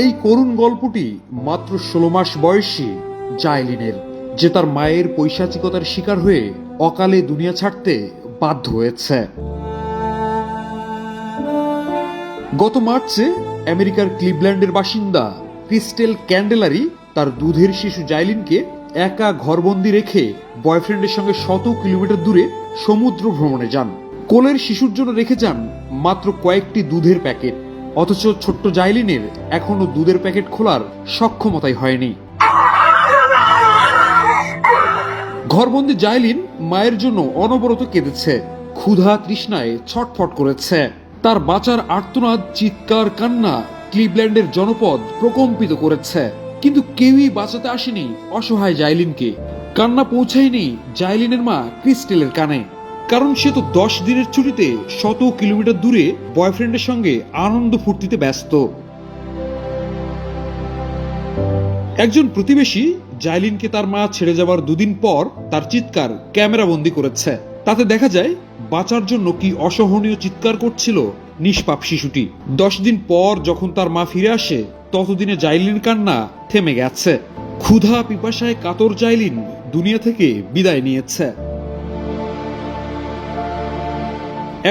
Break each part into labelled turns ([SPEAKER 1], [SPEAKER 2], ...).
[SPEAKER 1] এই করুণ গল্পটি মাত্র 16 মাস বয়সী জাইলিনের, যে তার মায়ের পৈশাচিকতার শিকার হয়ে অকালে দুনিয়া ছাড়তে বাধ্য হয়েছে। গত মার্চে আমেরিকার ক্লিভল্যান্ডের বাসিন্দা ক্রিস্টেল ক্যান্ডেলারি তার দুধের শিশু জাইলিনকে একা ঘরবন্দি রেখে বয়ফ্রেন্ডের সঙ্গে 100 কিলোমিটার দূরে সমুদ্র ভ্রমণে যান। কোলের শিশুর জন্য রেখে যান মাত্র কয়েকটি দুধের প্যাকেট, অথচ ছোট্ট জাইলিনের এখনো দুধের প্যাকেট খোলার সক্ষমতাই হয়নি। ঘরবন্দি জাইলিন মায়ের জন্য অনবরত কেঁদেছে, ক্ষুধা তৃষ্ণায় ছটফট করেছে। তার বাঁচার আর্তনাদ, চিৎকার, কান্না ক্লিভল্যান্ডের জনপদ প্রকম্পিত করেছে, কিন্তু কেউই বাঁচাতে আসেনি অসহায় জাইলিনকে। কান্না পৌঁছায়নি জাইলিনের মা ক্রিস্টেলের কানে, কারণ সে তো 10 দিনের ছুটিতে 100 কিলোমিটার দূরে বয়ফ্রেন্ডের সঙ্গে আনন্দ ফুর্তিতে ব্যস্ত। একজন প্রতিবেশী জাইলিনকে তার মা ছেড়ে যাবার দুদিন পর তার চিৎকার ক্যামেরা বন্দি করেছে। তাতে দেখা যায় বাঁচার জন্য কি অসহনীয় চিৎকার করছিল নিষ্পাপ শিশুটি। 10 দিন পর যখন তার মা ফিরে আসে, ততদিনে জাইলিন কান্না থেমে গেছে। ক্ষুধা পিপাসায় কাতর জাইলিন দুনিয়া থেকে বিদায় নিয়েছে।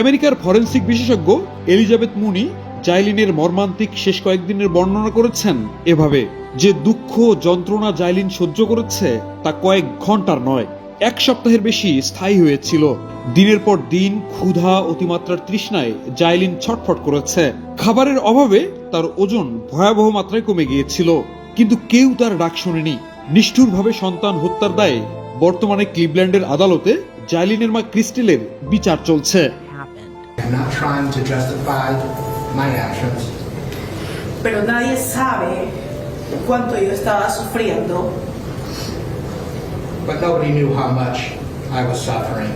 [SPEAKER 1] আমেরিকার ফরেনসিক বিশেষজ্ঞ এলিজাবেথ মুনি জাইলিনের মর্মান্তিক শেষ কয়েকদিনের বর্ণনা করেছেন এভাবে, যে দুঃখ যন্ত্রণা জাইলিন সহ্য করেছে তা কয়েক ঘন্টার নয়, 1 সপ্তাহের বেশি স্থায়ী হয়েছিল। দিনের পর দিন ক্ষুধা, অতিমাত্রার তৃষ্ণায় জাইলিন ছটফট করেছে। খাবারের অভাবে তার ওজন ভয়াবহ মাত্রায় কমে গিয়েছিল, কিন্তু কেউ তার ডাক শোনেনি। নিষ্ঠুরভাবে সন্তান হত্যার দায়ে বর্তমানে ক্লিভল্যান্ডের আদালতে জাইলিনের মা ক্রিস্টেলের বিচার চলছে।
[SPEAKER 2] I'm not trying to justify my actions.
[SPEAKER 3] Pero nadie sabe cuánto yo estaba sufriendo.
[SPEAKER 2] But nobody knew how much I was suffering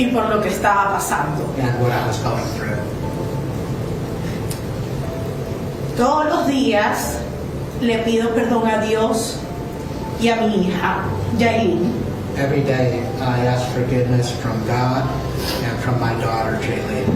[SPEAKER 3] Y por lo que estaba pasando.
[SPEAKER 2] and what I was going through.
[SPEAKER 3] Todos los días le pido perdón a Dios y a mi hija, Yailin.
[SPEAKER 2] Every day I ask forgiveness from God and from my daughter, Jaylene.